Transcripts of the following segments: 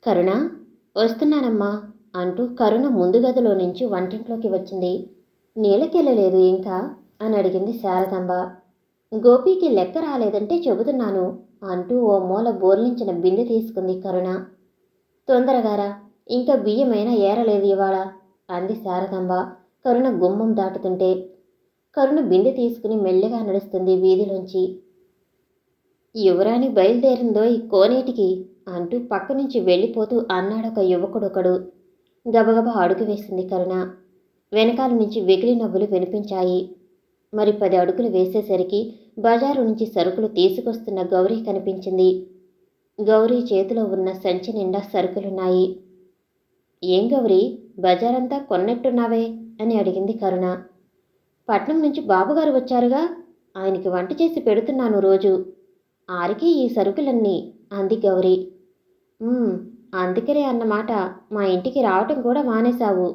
కరుణ, వస్తున్నానమ్మా అంటూ కరుణ ముందు గదిలో నుంచి వంటింట్లోకి వచ్చింది. నీళ్ళకెళ్ళలేదు ఇంకా అని అడిగింది శారదాంబ. గోపీకి లెక్క రాలేదంటే చెబుతున్నాను అంటూ ఓ మూల బోర్లించిన బిందె తీసుకుంది కరుణ. తొందరగారా, ఇంకా బియ్యమైనా ఏరలేదు ఇవాళ అంది శారదాంబ కరుణ గుమ్మం దాటుతుంటే. కరుణ బిందె తీసుకుని మెల్లగా నడుస్తుంది వీధిలోంచి. యువరాణి బయలుదేరిందో ఈ కోనేటికి అంటూ పక్క నుంచి వెళ్ళిపోతూ అన్నాడొక యువకుడొకడు. గబగబా అడుగు వేసింది కరుణ. వెనకాల నుంచి వెకిలి నవ్వులు వినిపించాయి. మరి 10 అడుగులు వేసేసరికి బజారు నుంచి సరుకులు తీసుకొస్తున్న గౌరీ కనిపించింది. గౌరీ చేతిలో ఉన్న సంచి నిండా సరుకులున్నాయి. ఏం గౌరీ, బజారంతా కొన్నట్టున్నావే అని అడిగింది కరుణ. పట్నం నుంచి బాబుగారు వచ్చారుగా, ఆయనకి వంట చేసి పెడుతున్నాను రోజు. ఆరికి ఈ సరుకులన్నీ అంది గౌరీ. అందుకనే అన్నమాట మా ఇంటికి రావటం కూడా మానేశావు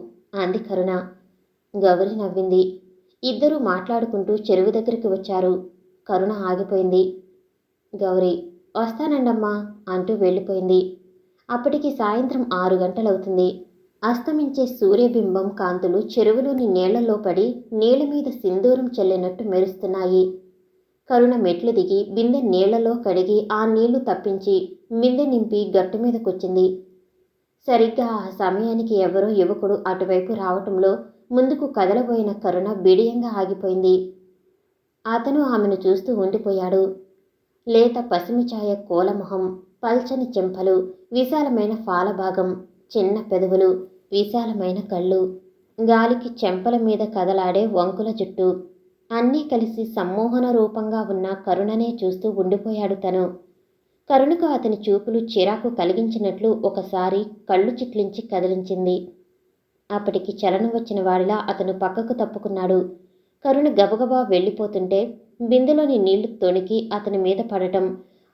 అంది కరుణ. గౌరీ నవ్వింది. ఇద్దరూ మాట్లాడుకుంటూ చెరువు దగ్గరికి వచ్చారు. కరుణ ఆగిపోయింది. గౌరీ, వస్తానండమ్మా అంటూ వెళ్ళిపోయింది. అప్పటికి సాయంత్రం 6 గంటలవుతుంది. అస్తమించే సూర్యబింబం కాంతులు చెరువులోని నీళ్లలో పడి నీళ్ల మీద సింధూరం చల్లినట్టు మెరుస్తున్నాయి. కరుణ మెట్లు దిగి బిందె నీళ్లలో కడిగి ఆ నీళ్లు తప్పించి బిందె నింపి గట్టు మీదకొచ్చింది. సరిగ్గా ఆ సమయానికి ఎవరో యువకుడు అటువైపు రావటంలో ముందుకు కదలబోయిన కరుణ బిడియంగా ఆగిపోయింది. అతను ఆమెను చూస్తూ ఉండిపోయాడు. లేత పసిమిఛాయ కోలమొహం, పల్చని చెంపలు, విశాలమైన ఫాలభాగం, చిన్న పెదవులు, విశాలమైన కళ్ళు, గాలికి చెంపల మీద కదలాడే వంకుల జుట్టు, అన్నీ కలిసి సమ్మోహన రూపంగా ఉన్న కరుణనే చూస్తూ ఉండిపోయాడు తను. కరుణకు అతని చూపులు చిరాకు కలిగించినట్లు ఒకసారి కళ్ళు చిట్లించి కదిలించింది. అప్పటికి చలనం వచ్చిన వాడిలా అతను పక్కకు తప్పుకున్నాడు. కరుణ గబగబా వెళ్ళిపోతుంటే బిందెలోని నీళ్లు తొణికి అతని మీద పడటం,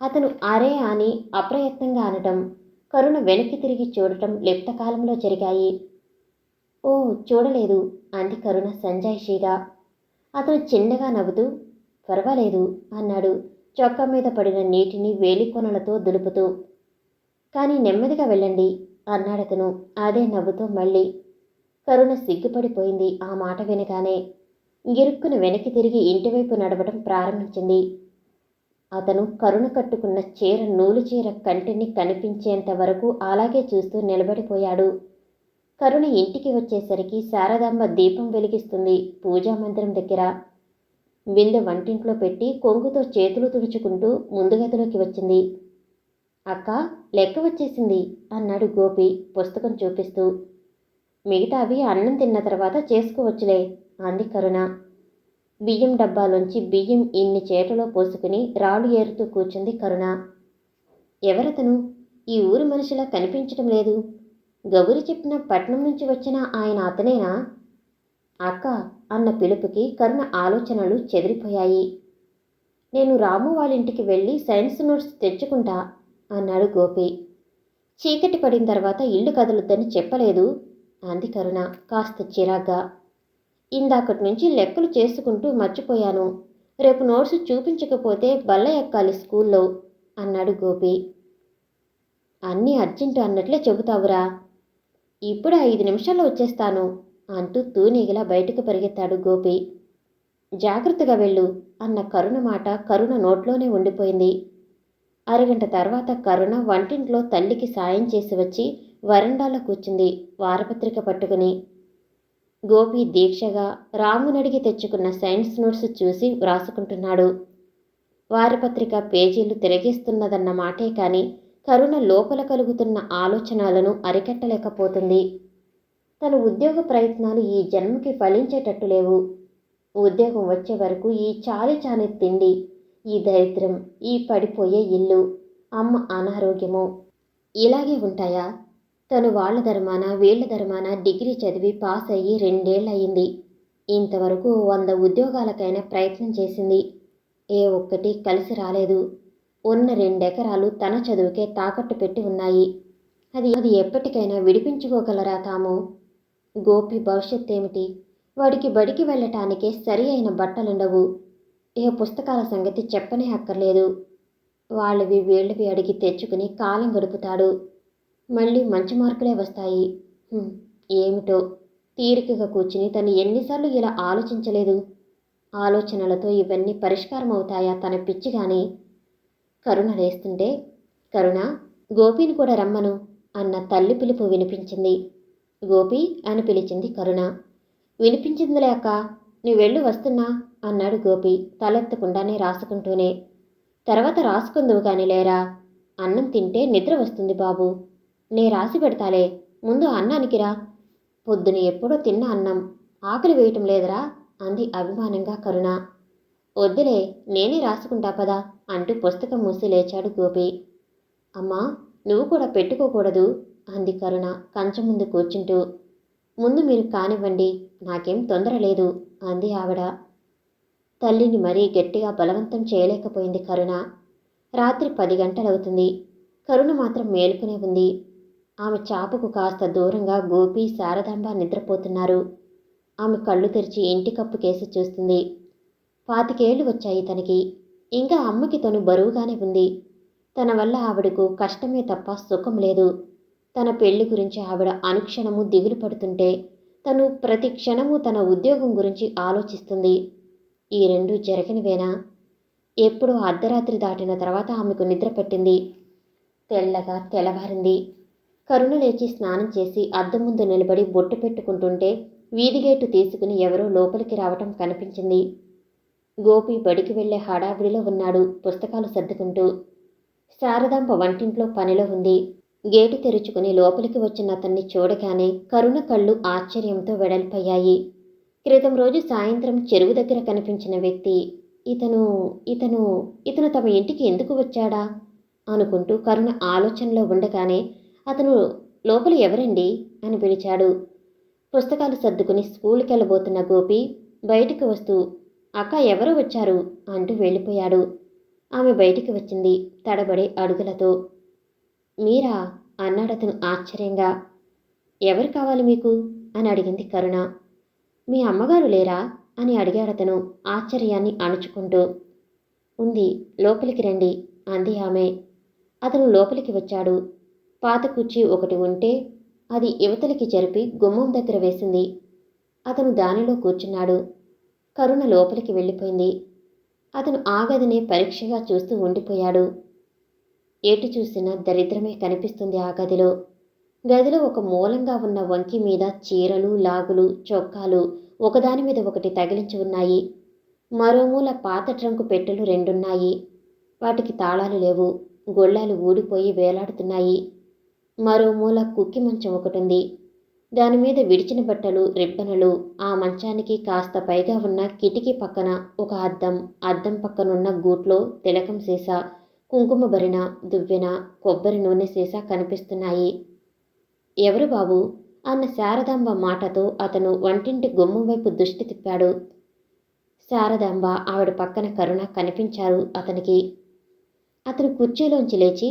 అతను అరే అని అప్రయత్నంగా అనటం, కరుణ వెనక్కి తిరిగి చూడటం లిప్తకాలంలో జరిగాయి. ఓ, చూడలేదు అంది కరుణ సంజాయిషీగా. అతను చిన్నగా నవ్వుతూ పర్వాలేదు అన్నాడు, చొక్కా మీద పడిన నీటిని వేలికొనలతో దులుపుతూ. కానీ నెమ్మదిగా వెళ్ళండి అన్నాడతను అదే నవ్వుతో మళ్ళీ. కరుణ సిగ్గుపడిపోయింది ఆ మాట వినగానే. గిరుక్కున వెనక్కి తిరిగి ఇంటివైపు నడవటం ప్రారంభించింది. అతను కరుణ కట్టుకున్న చీర నూలు చీర కంటిని కనిపించేంత వరకు అలాగే చూస్తూ నిలబడిపోయాడు. కరుణ ఇంటికి వచ్చేసరికి శారదాంబ దీపం వెలిగిస్తుంది పూజామందిరం దగ్గర. బిందె వంటింట్లో పెట్టి కొంగుతో చేతులు తుడుచుకుంటూ ముందు గదిలోకి వచ్చింది. అక్క, లెక్క వచ్చేసింది అన్నాడు గోపి పుస్తకం చూపిస్తూ. మిగతావి అన్నం తిన్న తర్వాత చేసుకోవచ్చులే అంది కరుణ. బియ్యం డబ్బాలోంచి బియ్యం ఇన్ని చేటలో పోసుకుని రాళ్ళు ఏరుతూ కూర్చుంది కరుణ. ఎవరతను? ఈ ఊరి మనిషిలా కనిపించటం లేదు. గౌరి చెప్పిన పట్నం నుంచి వచ్చిన ఆయన అతనేనా? అక్క అన్న పిలుపుకి కరుణ ఆలోచనలు చెదిరిపోయాయి. నేను రాము వాళ్ళింటికి వెళ్ళి సైన్స్ నోట్స్ తెచ్చుకుంటా అన్నాడు గోపి. చీకటి పడిన తర్వాత ఇల్లు కదలొద్దని చెప్పలేదు అంది కరుణ కాస్త చిరాగ్గా. ఇందాకటి నుంచి లెక్కలు చేసుకుంటూ మర్చిపోయాను. రేపు నోట్స్ చూపించకపోతే బల్ల ఎక్కాలి స్కూల్లో అన్నాడు గోపి. అన్నీ అర్జెంటు అన్నట్లే చెబుతావురా. ఇప్పుడు 5 నిమిషాల్లో వచ్చేస్తాను అంటూ తూనీగిలా బయటకు పరిగెత్తాడు గోపి. జాగ్రత్తగా వెళ్ళు అన్న కరుణ మాట కరుణ నోట్లోనే ఉండిపోయింది. అరగంట తర్వాత కరుణ వంటింట్లో తల్లికి సాయం చేసి వచ్చి వరండాలో కూర్చుంది వారపత్రిక పట్టుకుని. గోపి దీక్షగా రామునడిగి తెచ్చుకున్న సైన్స్ నోట్స్ చూసి వ్రాసుకుంటున్నాడు. వారపత్రిక పేజీలు తిరగేస్తున్నదన్న మాటే కాని కరుణ లోపల కలుగుతున్న ఆలోచనలను అరికట్టలేకపోతుంది. తన ఉద్యోగ ప్రయత్నాలు ఈ జన్మకి ఫలించేటట్టు లేవు. ఉద్యోగం వచ్చే వరకు ఈ చాలి తిండి, ఈ దరిద్రం, ఈ పడిపోయే ఇల్లు, అమ్మ అనారోగ్యము ఇలాగే ఉంటాయా? తను వాళ్ళ ధర్మాన వీళ్ల ధర్మాన డిగ్రీ చదివి పాస్ అయ్యి 2 ఏళ్ళయింది. ఇంతవరకు 100 ఉద్యోగాలకైనా ప్రయత్నం చేసింది. ఏ ఒక్కటి కలిసి రాలేదు. ఉన్న 2 ఎకరాలు తన చదువుకే తాకట్టు పెట్టి ఉన్నాయి. అది ఎప్పటికైనా విడిపించుకోగలరా తాము? గోపి భవిష్యత్తేమిటి? వాడికి బడికి వెళ్ళటానికే సరి అయిన బట్టలుండవు. ఏ పుస్తకాల సంగతి చెప్పనే అక్కర్లేదు. వాళ్ళవి వీళ్ళవి అడిగి తెచ్చుకుని కాలం గడుపుతాడు. మళ్ళీ మంచి మార్కులే వస్తాయి. హ్మ్, ఏమిటో తీరికగా కూర్చుని తను ఎన్నిసార్లు ఇలా ఆలోచించలేదు. ఆలోచనలతో ఇవన్నీ పరిష్కారం అవుతాయా తన పిచ్చి గాని. కరుణ లేస్తుంటే, కరుణ, గోపిని కూడా రమ్మను అన్న తల్లి పిలుపు వినిపించింది. గోపి అని పిలిచింది కరుణ. వినిపించిందిలే అక్క, నువ్వెళ్ళు వస్తున్నా అన్నాడు గోపి తలెత్తకుండానే రాసుకుంటూనే. తర్వాత రాసుకుందువు కాని లేరా, అన్నం తింటే నిద్ర వస్తుంది బాబు. నే రాసి పెడతాలే, ముందు అన్నానికి రా. పొద్దున ఎప్పుడో తిన్న అన్నం, ఆకలి వేయటం లేదురా అంది అభిమానంగా కరుణ. వద్దులే, నేనే రాసుకుంటా పదా అంటూ పుస్తకం మూసి లేచాడు గోపి. అమ్మా, నువ్వు కూడా పెట్టుకోకూడదు అంది కరుణ కంచం ముందు కూర్చుంటూ. ముందు మీరు కానివ్వండి, నాకేం తొందర లేదు అంది ఆవిడ. తల్లిని మరీ గట్టిగా బలవంతం చేయలేకపోయింది కరుణ. రాత్రి 10 గంటలవుతుంది. కరుణ మాత్రం మేలుకునే ఉంది. ఆమె చాపకు కాస్త దూరంగా గోపి, శారదాంబ నిద్రపోతున్నారు. ఆమె కళ్ళు తెరిచి ఇంటి కప్పు కేసి చూస్తుంది. 25 ఏళ్లు వచ్చాయి తనకి. ఇంకా అమ్మకి తను బరువుగానే ఉంది. తన వల్ల ఆవిడకు కష్టమే తప్ప సుఖం లేదు. తన పెళ్లి గురించి ఆవిడ అనుక్షణము దిగులు పడుతుంటే తను ప్రతి క్షణము తన ఉద్యోగం గురించి ఆలోచిస్తుంది. ఈ రెండూ జరగనివేనా? ఎప్పుడో అర్ధరాత్రి దాటిన తర్వాత ఆమెకు నిద్ర పట్టింది. తెల్లగా తెల్లవారింది. కరుణ లేచి స్నానం చేసి అద్దం ముందు నిలబడి బొట్టు పెట్టుకుంటుంటే వీధిగేటు తీసుకుని ఎవరో లోపలికి రావటం కనిపించింది. గోపి బడికి వెళ్లే హడావిడిలో ఉన్నాడు పుస్తకాలు సర్దుకుంటూ. శారదాంబ వంటింట్లో పనిలో ఉంది. గేటు తెరుచుకుని లోపలికి వచ్చిన అతన్ని చూడగానే కరుణ కళ్ళు ఆశ్చర్యంతో వెడల్పయ్యాయి. క్రితం రోజు సాయంత్రం చెరువు దగ్గర కనిపించిన వ్యక్తి ఇతను ఇతను ఇతను తమ ఇంటికి ఎందుకు వచ్చాడా అనుకుంటూ కరుణ ఆలోచనలో ఉండగానే అతను లోపల ఎవరండి అని పిలిచాడు. పుస్తకాలు సర్దుకుని స్కూల్కి వెళ్ళబోతున్న గోపి బయటికి వస్తూ అక్క ఎవరో వచ్చారు అంటూ వెళ్ళిపోయాడు. ఆమె బయటికి వచ్చింది తడబడే అడుగులతో. మీరా అన్నాడతను ఆశ్చర్యంగా. ఎవరు కావాలి మీకు అని అడిగింది కరుణ. మీ అమ్మగారు లేరా అని అడిగాడతను ఆశ్చర్యాన్ని అణుచుకుంటూ. ఉంది, లోపలికి రండి అంది ఆమె. అతను లోపలికి వచ్చాడు. పాత కుర్చీ ఒకటి ఉంటే అది యువతలికి జరిపి గుమ్మం దగ్గర వేసింది. అతను దానిలో కూర్చున్నాడు. కరుణ లోపలికి వెళ్ళిపోయింది. అతను ఆ గదినే పరీక్షగా చూస్తూ ఉండిపోయాడు. ఎటు చూసినా దరిద్రమే కనిపిస్తుంది ఆ గదిలో. గదిలో ఒక మూలంగా ఉన్న వంకి మీద చీరలు, లాగులు, చొక్కాలు ఒకదాని మీద ఒకటి తగిలించి ఉన్నాయి. మరో మూల పాత ట్రంకు పెట్టెలు 2 ఉన్నాయి. వాటికి తాళాలు లేవు. గొళ్ళాలు ఊడిపోయి వేలాడుతున్నాయి. మరో మూల కుక్కి మంచం ఒకటుంది. దానిమీద విడిచిన బట్టలు, రిబ్బనులు. ఆ మంచానికి కాస్త పైగా ఉన్న కిటికీ పక్కన ఒక అద్దం, అద్దం పక్కనున్న గూట్లో తిలకం సీసా, కుంకుమ భరిణ, దువ్వెన, కొబ్బరి నూనె సీసా కనిపిస్తున్నాయి. ఎవరు బాబు అన్న శారదాంబ మాటతో అతను వంటింటి గుమ్మం వైపు దృష్టి తిప్పాడు. శారదాంబ, ఆవిడ పక్కన కరుణ కనిపించారు అతనికి. అతను కుర్చీలోంచి లేచి,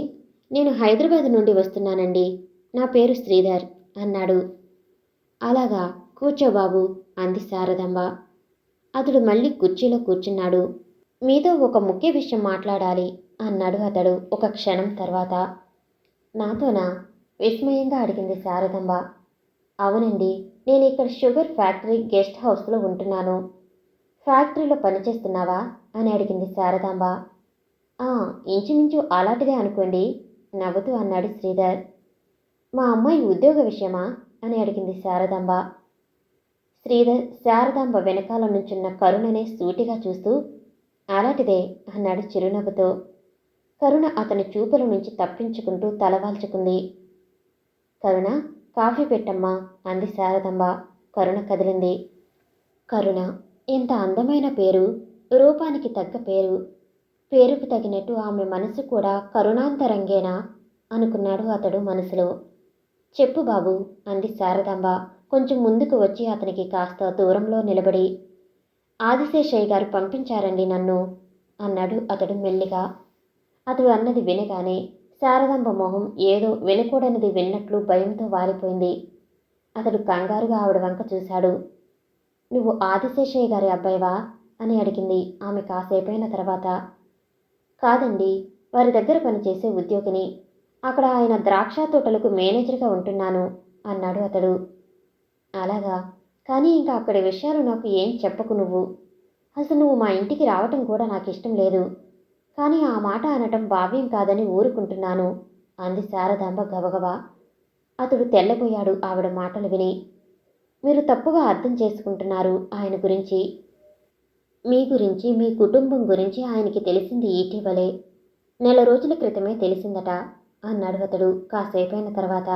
నేను హైదరాబాద్ నుండి వస్తున్నానండి, నా పేరు శ్రీధర్ అన్నాడు. అలాగా, కూర్చోబాబు అంది శారదాంబ. అతడు మళ్ళీ కుర్చీలో కూర్చున్నాడు. మీతో ఒక ముఖ్య విషయం మాట్లాడాలి అన్నాడు అతడు ఒక క్షణం తర్వాత. నాతోనా విస్మయంగా అడిగింది శారదాంబ. అవునండి, నేను ఇక్కడ షుగర్ ఫ్యాక్టరీ గెస్ట్ హౌస్లో ఉంటున్నాను. ఫ్యాక్టరీలో పనిచేస్తున్నావా అని అడిగింది శారదాంబ. ఇంచుమించు అలాంటిదే అనుకోండి నవ్వుతూ అన్నాడు శ్రీధర్. మా అమ్మాయి ఉద్యోగ విషయమా అని అడిగింది శారదాంబ. శ్రీధర్ శారదాంబ వెనకాల నుంచున్న కరుణనే సూటిగా చూస్తూ అలాంటిదే అన్నాడు చిరునవ్వుతో. కరుణ అతని చూపుల నుంచి తప్పించుకుంటూ తలవాల్చుకుంది. కరుణ, కాఫీ పెట్టమ్మా అంది శారదాంబ. కరుణ కదిలింది. కరుణ, ఎంత అందమైన పేరు, రూపానికి తగ్గ పేరు. పేరుకు తగినట్టు ఆమె మనసు కూడా కరుణాంతరంగేనా అనుకున్నాడు అతడు మనసులో. చెప్పు బాబు అంది శారదాంబ కొంచెం ముందుకు వచ్చి అతనికి కాస్త దూరంలో నిలబడి. ఆదిశేషయ్య గారు పంపించారండి నన్ను అన్నాడు అతడు మెల్లిగా. అతడు అన్నది వినగానే శారదాంబ మొహం ఏదో వినకూడనిది విన్నట్లు భయంతో వాలిపోయింది. అతడు కంగారుగా ఆవిడ వంక చూశాడు. నువ్వు ఆదిశేషయ్య గారి అబ్బాయివా అని అడిగింది ఆమె కాసేపైన తర్వాత. కాదండి, వారి దగ్గర పనిచేసే ఉద్యోగిని. అక్కడ ఆయన ద్రాక్ష తోటలకు మేనేజర్గా ఉంటున్నాను అన్నాడు అతడు. అలాగా, కానీ ఇంకా అక్కడి విషయాలు నాకు ఏం చెప్పకు నువ్వు. అసలు నువ్వు మా ఇంటికి రావటం కూడా నాకు ఇష్టం లేదు. కానీ ఆ మాట అనటం భావ్యం కాదని ఊరుకుంటున్నాను అంది శారదాంబ గబగబా. అతడు తెల్లబోయాడు ఆవిడ మాటలు విని. మీరు తప్పుగా అర్థం చేసుకుంటున్నారు ఆయన గురించి. మీ గురించి, మీ కుటుంబం గురించి ఆయనకి తెలిసింది ఇటీవలే. నెల రోజుల క్రితమే తెలిసిందట అన్నాడు అతడు కాసేపైన తర్వాత.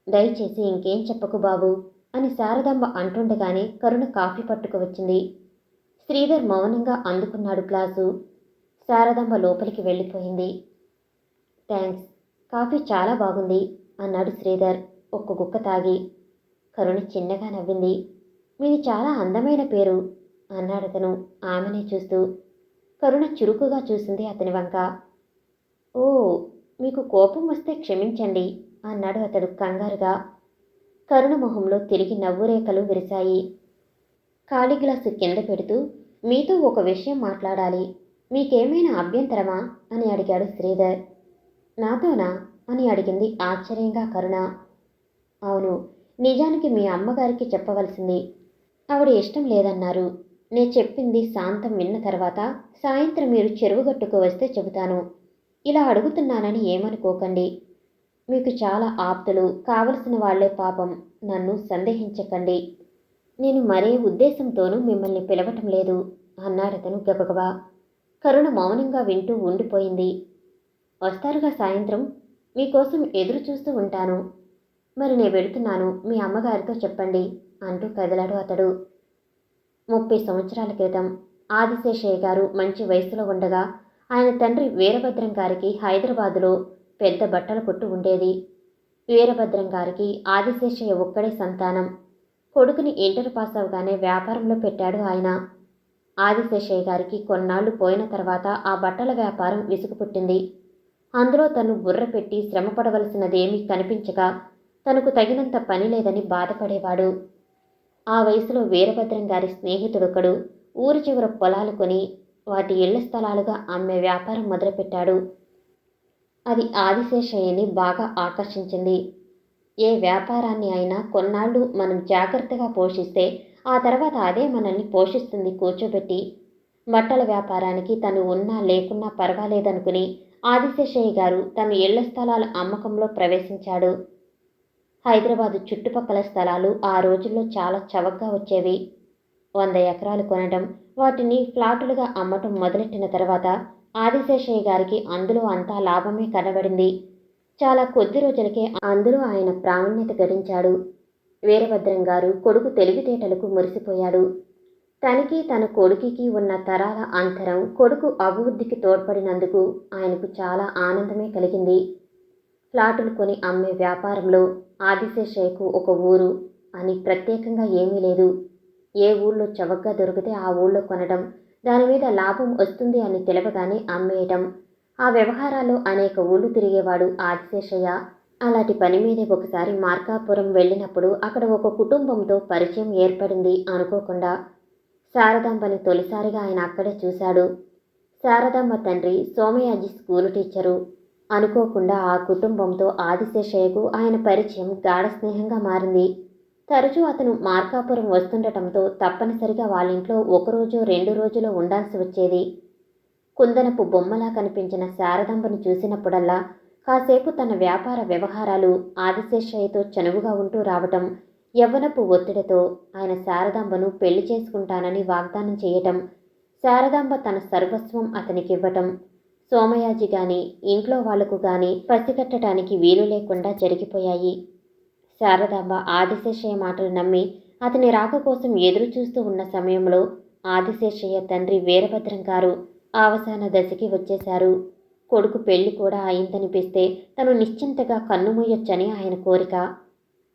దయచేసి ఇంకేం చెప్పకు బాబు అని శారదాంబ అంటుండగానే కరుణ కాఫీ పట్టుకు వచ్చింది. శ్రీధర్ మౌనంగా అందుకున్నాడు గ్లాసు. శారదాంబ లోపలికి వెళ్ళిపోయింది. థ్యాంక్స్, కాఫీ చాలా బాగుంది అన్నాడు శ్రీధర్ ఒక్క గుక్క తాగి. కరుణ చిన్నగా నవ్వింది. మీది చాలా అందమైన పేరు అన్నాడతను ఆమెనే చూస్తూ. కరుణ చురుకుగా చూసింది అతని వంక. ఓ, మీకు కోపం వస్తే క్షమించండి అన్నాడు అతడు కంగారుగా. కరుణ మొహంలో తిరిగి నవ్వురేఖలు విరిశాయి. ఖాళీ గ్లాసు కింద పెడుతూ, మీతో ఒక విషయం మాట్లాడాలి. మీకేమైనా అభ్యంతరమా అని అడిగాడు శ్రీధర్. నాతోనా అని అడిగింది ఆశ్చర్యంగా కరుణ. అవును, నిజానికి మీ అమ్మగారికి చెప్పవలసింది. ఆవిడ ఇష్టం లేదన్నారు. నే చెప్పింది శాంతం విన్న తర్వాత సాయంత్రం మీరు చెరువుగట్టుకు వస్తే చెబుతాను. ఇలా అడుగుతున్నానని ఏమనుకోకండి. మీకు చాలా ఆప్తులు కావలసిన వాళ్లే పాపం. నన్ను సందేహించకండి. నేను మరే ఉద్దేశంతోనూ మిమ్మల్ని పిలవటం లేదు అన్నాడతను గబగబా. కరుణ మౌనంగా వింటూ ఉండిపోయింది. వస్తారుగా సాయంత్రం, మీకోసం ఎదురు చూస్తూ ఉంటాను. మరి నే వెళుతున్నాను, మీ అమ్మగారితో చెప్పండి అంటూ కదిలాడు అతడు. 30 సంవత్సరాల క్రితం ఆదిశేషయ్య గారు మంచి వయసులో ఉండగా ఆయన తండ్రి వీరభద్రం గారికి హైదరాబాదులో పెద్ద బట్టల కొట్టు ఉండేది. వీరభద్రం గారికి ఆదిశేషయ్య ఒక్కడే సంతానం. కొడుకుని ఇంటర్ పాస్ అవగానే వ్యాపారంలో పెట్టాడు ఆయన. ఆదిశేషయ్య గారికి కొన్నాళ్లు పోయిన తర్వాత ఆ బట్టల వ్యాపారం విసుగు పుట్టింది. అందులో తను బుర్ర పెట్టి శ్రమపడవలసినదేమీ కనిపించక తనకు తగినంత పని లేదని బాధపడేవాడు. ఆ వయసులో వీరభద్రం గారి స్నేహితుడొకడు ఊరి చివర పొలాలు కొని వాటి ఇళ్ల స్థలాలుగా అమ్మే వ్యాపారం మొదలుపెట్టాడు. అది ఆదిశేషయ్యని బాగా ఆకర్షించింది. ఏ వ్యాపారాన్ని అయినా కొన్నాళ్ళు మనం జాగ్రత్తగా పోషిస్తే ఆ తర్వాత అదే మనల్ని పోషిస్తుంది కూర్చోబెట్టి. బట్టల వ్యాపారానికి తను ఉన్నా లేకున్నా పర్వాలేదనుకుని ఆదిశేషయ్య గారు తన ఇళ్ల స్థలాల అమ్మకంలో ప్రవేశించాడు. హైదరాబాదు చుట్టుపక్కల స్థలాలు ఆ రోజుల్లో చాలా చవకగా వచ్చేవి. 100 ఎకరాలు కొనడం, వాటిని ఫ్లాటులుగా అమ్మటం మొదలెట్టిన తర్వాత ఆదిశేషయ్య గారికి అందులో అంతా లాభమే కనబడింది. చాలా కొద్ది రోజులకే అందులో ఆయన ప్రావీణ్యత గడించాడు. వీరభద్రం గారు కొడుకు తెలివితేటలకు మురిసిపోయాడు. తనకి తన కొడుకుకి ఉన్న తరాల అంతరం కొడుకు అభివృద్ధికి తోడ్పడినందుకు ఆయనకు చాలా ఆనందమే కలిగింది. ఫ్లాటులు కొని అమ్మే వ్యాపారంలో ఆదిశేషయ్యకు ఒక ఊరు అని ప్రత్యేకంగా ఏమీ లేదు. ఏ ఊళ్ళో చవకగా దొరికితే ఆ ఊళ్ళో కొనడం, దాని మీద లాభం వస్తుంది అని తెలవగానే అమ్మేయటం. ఆ వ్యవహారాల్లో అనేక ఊళ్ళు తిరిగేవాడు ఆదిశేషయ్య. అలాంటి పని మీదే ఒకసారి మార్కాపురం వెళ్ళినప్పుడు అక్కడ ఒక కుటుంబంతో పరిచయం ఏర్పడింది అనుకోకుండా. శారదాంబని తొలిసారిగా ఆయన అక్కడే చూశాడు. శారదాంబ తండ్రి సోమయాజి స్కూలు టీచరు. అనుకోకుండా ఆ కుటుంబంతో ఆదిశేషయ్యకు ఆయన పరిచయం గాఢ స్నేహంగా మారింది. తరచూ అతను మార్కాపురం వస్తుండటంతో తప్పనిసరిగా వాళ్ళింట్లో 1 రోజో 2 రోజులో ఉండాల్సి వచ్చేది. కుందనపు బొమ్మలా కనిపించిన శారదాంబను చూసినప్పుడల్లా కాసేపు తన వ్యాపార వ్యవహారాలు ఆదిశేషయ్యతో చనువుగా ఉంటూ రావటం, యవ్వనపు ఒత్తిడితో ఆయన శారదాంబను పెళ్లి చేసుకుంటానని వాగ్దానం చేయటం, శారదాంబ తన సర్వస్వం అతనికివ్వటం, సోమయాజి గాని ఇంట్లో వాళ్లకు గాని పసిగట్టడానికి వీలు లేకుండా జరిగిపోయాయి. శారదాంబ ఆదిశేషయ్య మాటలు నమ్మి అతని రాక కోసం ఎదురు చూస్తూ ఉన్న సమయంలో ఆదిశేషయ్య తండ్రి వీరభద్రం గారు అవసాన దశకి వచ్చేశారు. కొడుకు పెళ్లి కూడా అయిందనిపిస్తే తను నిశ్చింతగా కన్నుమూయొచ్చని ఆయన కోరిక.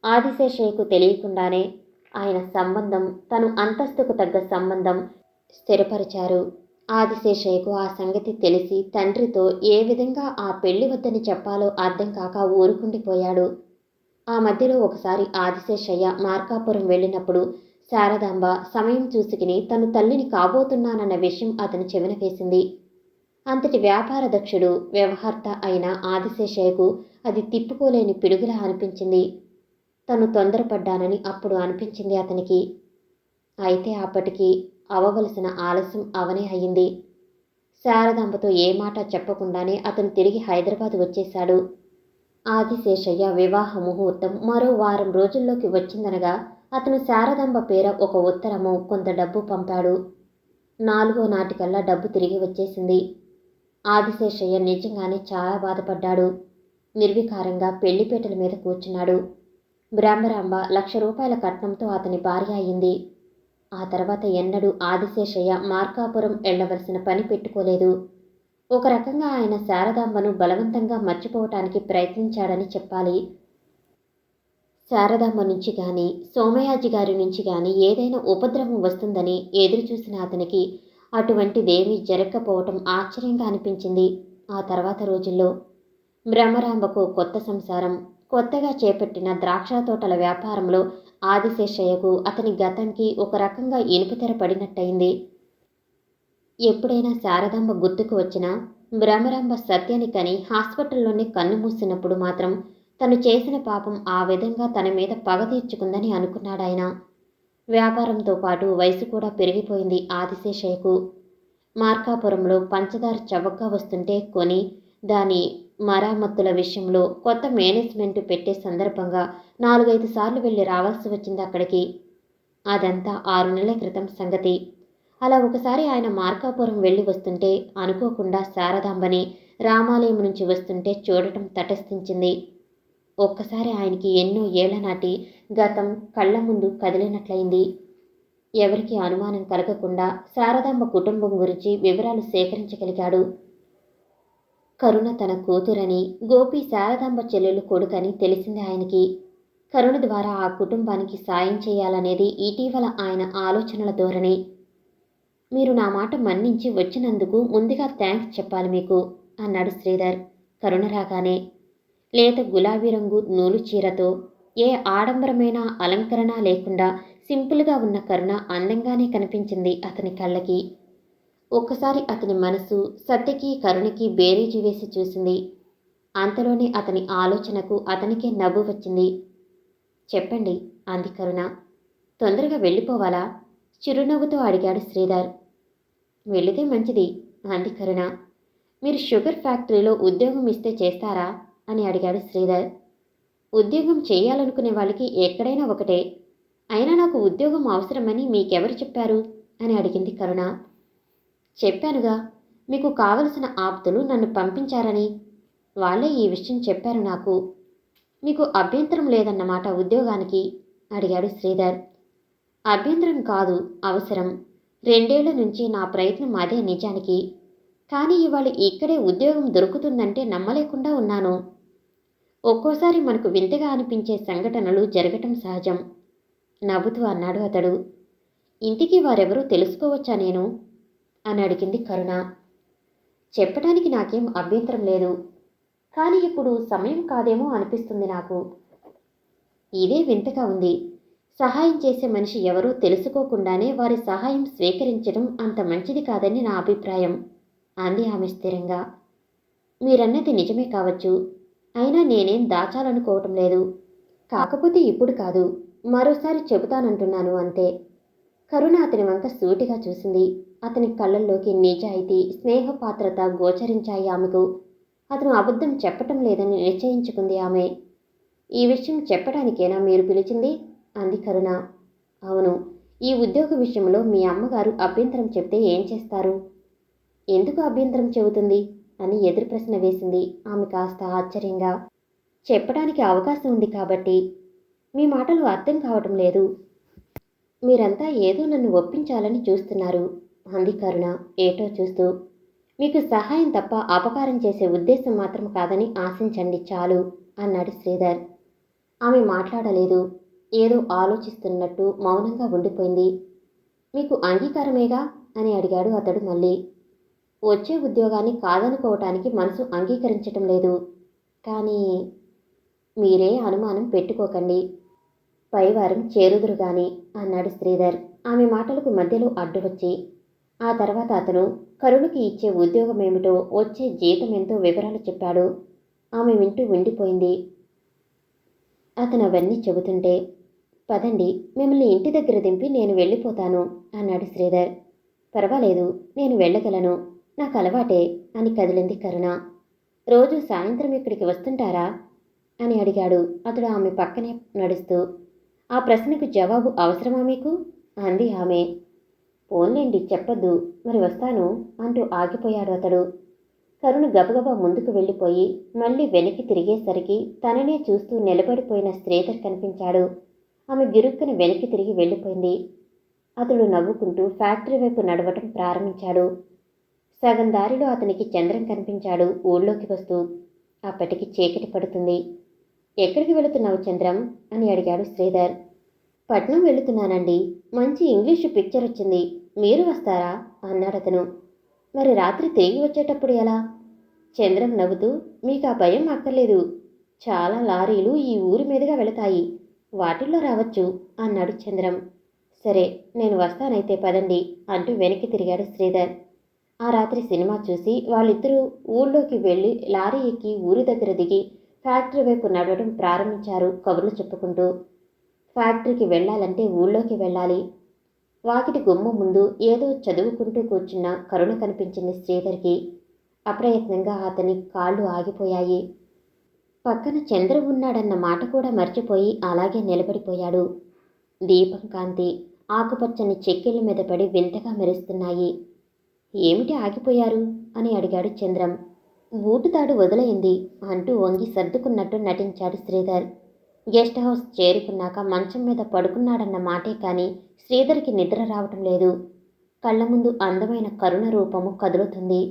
ఆదిశేషయ్యకు తెలియకుండానే ఆయన సంబంధం తను అంతస్తుకు తగ్గ సంబంధం స్థిరపరిచారు. ఆదిశేషయ్యకు ఆ సంగతి తెలిసి తండ్రితో ఏ విధంగా ఆ పెళ్లి వద్దని చెప్పాలో అర్థం కాక ఊరుకుండిపోయాడు. ఆ మధ్యలో ఒకసారి ఆదిశేషయ్య మార్కాపురం వెళ్ళినప్పుడు శారదాంబ సమయం చూసుకుని తను తల్లిని కాబోతున్నానన్న విషయం అతని చెవిన వేసింది. అంతటి వ్యాపార దక్షుడు వ్యవహర్త అయిన ఆదిశేషయ్యకు అది తిప్పుకోలేని పిడుగులా అనిపించింది. తను తొందరపడ్డానని అప్పుడు అనిపించింది అతనికి. అయితే అప్పటికి అవవలసిన ఆలస్యం అవనే అయింది. శారదాంబతో ఏ మాట చెప్పకుండానే అతను తిరిగి హైదరాబాద్ వచ్చేశాడు. ఆదిశేషయ్య వివాహ ముహూర్తం మరో వారం రోజుల్లోకి వచ్చిందనగా అతను శారదాంబ పేర ఒక ఉత్తరము, కొంత డబ్బు పంపాడు. 4వ నాటికల్లా డబ్బు తిరిగి వచ్చేసింది. ఆదిశేషయ్య నిజంగానే చాలా బాధపడ్డాడు. నిర్వికారంగా పెళ్లిపీటల మీద కూర్చున్నాడు. బ్రహ్మరాంబ ₹1,00,000 కట్నంతో అతని భార్య అయింది. ఆ తర్వాత ఎన్నడూ ఆదిశేషయ్య మార్కాపురం వెళ్లవలసిన పని పెట్టుకోలేదు. ఒక రకంగా ఆయన శారదాంబను బలవంతంగా మర్చిపోవటానికి ప్రయత్నించాడని చెప్పాలి. శారదాంబ నుంచి గాని, సోమయాజి గారి నుంచి గాని ఏదైనా ఉపద్రవం వస్తుందని ఎదురుచూసిన అతనికి అటువంటిదేమీ జరగకపోవటం ఆశ్చర్యంగా అనిపించింది. ఆ తర్వాత రోజుల్లో బ్రహ్మరాంబకు కొత్త సంసారం, కొత్తగా చేపట్టిన ద్రాక్ష తోటల వ్యాపారంలో ఆదిశేషయ్యకు అతని గతంకి ఒక రకంగా ఇనుపుతెర పడినట్టయింది. ఎప్పుడైనా శారదాంబ గుర్తుకు వచ్చినా బ్రహ్మరాంబ సత్యని కని హాస్పిటల్లోనే కన్ను మూసినప్పుడు మాత్రం తను చేసిన పాపం ఆ విధంగా తన మీద పగ తీర్చుకుందని అనుకున్నాడాయన. వ్యాపారంతో పాటు వయసు కూడా పెరిగిపోయింది ఆదిశేషయ్యకు. మార్కాపురంలో పంచదార చవకగా వస్తుంటే కొని దాని మరామత్తుల విషయంలో కొత్త మేనేజ్మెంటు పెట్టే సందర్భంగా 4-5 సార్లు వెళ్ళి రావాల్సి వచ్చింది అక్కడికి. అదంతా 6 నెలల క్రితం సంగతి. అలా ఒకసారి ఆయన మార్కాపురం వెళ్ళి వస్తుంటే అనుకోకుండా శారదాంబని రామాలయం నుంచి వస్తుంటే చూడటం తటస్థించింది. ఒక్కసారి ఆయనకి ఎన్నో ఏళ్ల నాటి గతం కళ్ల ముందు కదిలినట్లయింది. ఎవరికీ అనుమానం కలగకుండా శారదాంబ కుటుంబం గురించి వివరాలు సేకరించగలిగాడు. కరుణ తన కూతురని, గోపి శారదాంబ చెల్లెలు కొడుకని తెలిసింది ఆయనకి. కరుణ ద్వారా ఆ కుటుంబానికి సాయం చేయాలనేది ఇటీవల ఆయన ఆలోచనల ధోరణి. మీరు నా మాట మన్నించి వచ్చినందుకు ముందుగా థ్యాంక్స్ చెప్పాలి మీకు అన్నాడు శ్రీధర్ కరుణ రాగానే. లేత గులాబీ రంగు నూలు చీరతో ఏ ఆడంబరమైన అలంకరణ లేకుండా సింపుల్గా ఉన్న కరుణ అందంగానే కనిపించింది అతని కళ్ళకి. ఒక్కసారి అతని మనసు సత్యకి కరుణకి బేరీజు వేసి చూసింది. అంతలోనే అతని ఆలోచనకు అతనికే నవ్వు వచ్చింది. చెప్పండి అంది కరుణ. తొందరగా వెళ్ళిపోవాలా? చిరునవ్వుతో అడిగాడు శ్రీధర్. వెళితే మంచిది అంది కరుణ. మీరు షుగర్ ఫ్యాక్టరీలో ఉద్యోగం ఇస్తే చేస్తారా అని అడిగాడు శ్రీధర్. ఉద్యోగం చేయాలనుకునే వాళ్ళకి ఎక్కడైనా ఒకటే. అయినా నాకు ఉద్యోగం అవసరమని మీకెవరు చెప్పారు అని అడిగింది కరుణ. చెప్పానుగా, మీకు కావలసిన ఆప్తులు నన్ను పంపించారని. వాళ్ళే ఈ విషయం చెప్పారు నాకు. మీకు అభ్యంతరం లేదన్నమాట ఉద్యోగానికి అడిగాడు శ్రీధర్. అభ్యంతరం కాదు, అవసరం. 2 ఏళ్ల నుంచి నా ప్రయత్నం అదే నిజానికి. కానీ ఇవాళ ఇక్కడే ఉద్యోగం దొరుకుతుందంటే నమ్మలేకుండా ఉన్నాను. ఒక్కోసారి మనకు వింతగా అనిపించే సంఘటనలు జరగటం సహజం నవ్వుతూ అన్నాడు అతడు. ఇంటికి వారెవరూ తెలుసుకోవచ్చా నేను అని అడిగింది కరుణ. చెప్పడానికి నాకేం అభ్యంతరం లేదు. కానీ ఇప్పుడు సమయం కాదేమో అనిపిస్తుంది నాకు. ఇదే వింతగా ఉంది. సహాయం చేసే మనిషి ఎవరో తెలుసుకోకుండానే వారి సహాయం స్వీకరించడం అంత మంచిది కాదని నా అభిప్రాయం అంది ఆమె స్థిరంగా. మీరన్నది నిజమే కావచ్చు. అయినా నేనేం దాచాలనుకోవటం లేదు. కాకపోతే ఇప్పుడు కాదు, మరోసారి చెబుతానంటున్నాను అంతే. కరుణ అతని వంక సూటిగా చూసింది. అతని కళ్ళల్లోకి నిజాయితీ, స్నేహపాత్రత గోచరించాయి ఆమెకు. అతను అబద్ధం చెప్పటం లేదని నిశ్చయించుకుంది ఆమె. ఈ విషయం చెప్పడానికేనా మీరు పిలిచింది అంది కరుణ. అవును. ఈ ఉద్యోగ విషయంలో మీ అమ్మగారు అభ్యంతరం చెప్తే ఏం చేస్తారు? ఎందుకు అభ్యంతరం చెబుతుంది అని ఎదురు ప్రశ్న వేసింది ఆమె కాస్త ఆశ్చర్యంగా. చెప్పడానికి అవకాశం ఉంది కాబట్టి. మీ మాటలు అర్థం కావటం లేదు. మీరంతా ఏదో నన్ను ఒప్పించాలని చూస్తున్నారు అంది కరుణ ఏటో చూస్తూ. మీకు సహాయం తప్ప అపకారం చేసే ఉద్దేశం మాత్రం కాదని ఆశించండి చాలు అన్నాడు శ్రీధర్. ఆమె మాట్లాడలేదు. ఏదో ఆలోచిస్తున్నట్టు మౌనంగా ఉండిపోయింది. మీకు అంగీకారమేగా అని అడిగాడు అతడు మళ్ళీ. వచ్చే ఉద్యోగాన్ని కాదనుకోవటానికి మనసు అంగీకరించటం లేదు. కానీ మీరే అనుమానం పెట్టుకోకండి. పైవారం చేరుదురుగాని అన్నాడు శ్రీధర్ ఆమె మాటలకు మధ్యలో అడ్డువచ్చి. ఆ తర్వాత అతను కరుణకి ఇచ్చే ఉద్యోగమేమిటో, వచ్చే జీతమెంతో వివరాలు చెప్పాడు. ఆమె వింటూ ఉండిపోయింది. అతను అవన్నీ చెబుతుంటే, పదండి, మిమ్మల్ని ఇంటి దగ్గర దింపి నేను వెళ్ళిపోతాను అన్నాడు శ్రీధర్. పర్వాలేదు, నేను వెళ్ళగలను, నాకు అలవాటే అని కదిలింది కరుణ. రోజు సాయంత్రం ఇక్కడికి వస్తుంటారా అని అడిగాడు అతడు ఆమె పక్కనే నడుస్తూ. ఆ ప్రశ్నకు జవాబు అవసరమా మీకు అంది ఆమె. పోన్లేండి, చెప్పొద్దు, మరి వస్తాను అంటూ ఆగిపోయాడు అతడు. కరుణ గబగబా ముందుకు వెళ్ళిపోయి మళ్ళీ వెనక్కి తిరిగేసరికి తననే చూస్తూ నిలబడిపోయిన శ్రీధర్ కనిపించాడు. ఆమె గిరుక్కున వెనక్కి తిరిగి వెళ్ళిపోయింది. అతడు నవ్వుకుంటూ ఫ్యాక్టరీ వైపు నడవటం ప్రారంభించాడు. సగం దారిలో అతనికి చంద్రం కనిపించాడు ఊళ్ళోకి వస్తూ. అప్పటికి చీకటి పడుతుంది. ఎక్కడికి వెళుతున్నావు చంద్రం అని అడిగాడు శ్రీధర్. పట్నం వెళుతున్నానండి, మంచి ఇంగ్లీషు పిక్చర్ వచ్చింది, మీరు వస్తారా అన్నాడతను. మరి రాత్రి తిరిగి వచ్చేటప్పుడు ఎలా? చంద్రం నవ్వుతూ, మీకు ఆ భయం అక్కర్లేదు, చాలా లారీలు ఈ ఊరి మీదుగా వెళతాయి, వాటిల్లో రావచ్చు అన్నాడు చంద్రం. సరే, నేను వస్తానైతే పదండి అంటూ వెనక్కి తిరిగాడు శ్రీధర్. ఆ రాత్రి సినిమా చూసి వాళ్ళిద్దరూ ఊళ్ళోకి వెళ్ళి లారీ ఎక్కి ఊరి దగ్గర దిగి ఫ్యాక్టరీ వైపు నడవడం ప్రారంభించారు కబుర్లు చెప్పుకుంటూ. ఫ్యాక్టరీకి వెళ్ళాలంటే ఊళ్ళోకి వెళ్ళాలి. వాకిటి గుమ్మం ముందు ఏదో చదువుకుంటూ కూర్చున్న కరుణ కనిపించింది శ్రీధర్కి. అప్రయత్నంగా అతని కాళ్ళు ఆగిపోయాయి. పక్కన చంద్రం ఉన్నాడన్న మాట కూడా మర్చిపోయి అలాగే నిలబడిపోయాడు. దీపం కాంతి ఆకుపచ్చని చెక్కిళ్ళ మీద పడి వింతగా మెరుస్తున్నాయి. ఏమిటి ఆగిపోయారు అని అడిగాడు చంద్రం. బూటుతాడు వదిలైంది అంటూ వంగి సర్దుకున్నట్టు నటించాడు శ్రీధర్. గెస్ట్ హౌస్ చేరుకున్నాక మంచం మీద పడుకున్నాడన్న మాటే కానీ శ్రీధర్కి నిద్ర రావటం లేదు. కళ్ళ ముందు అందమైన కరుణ రూపము కదులుతుంది.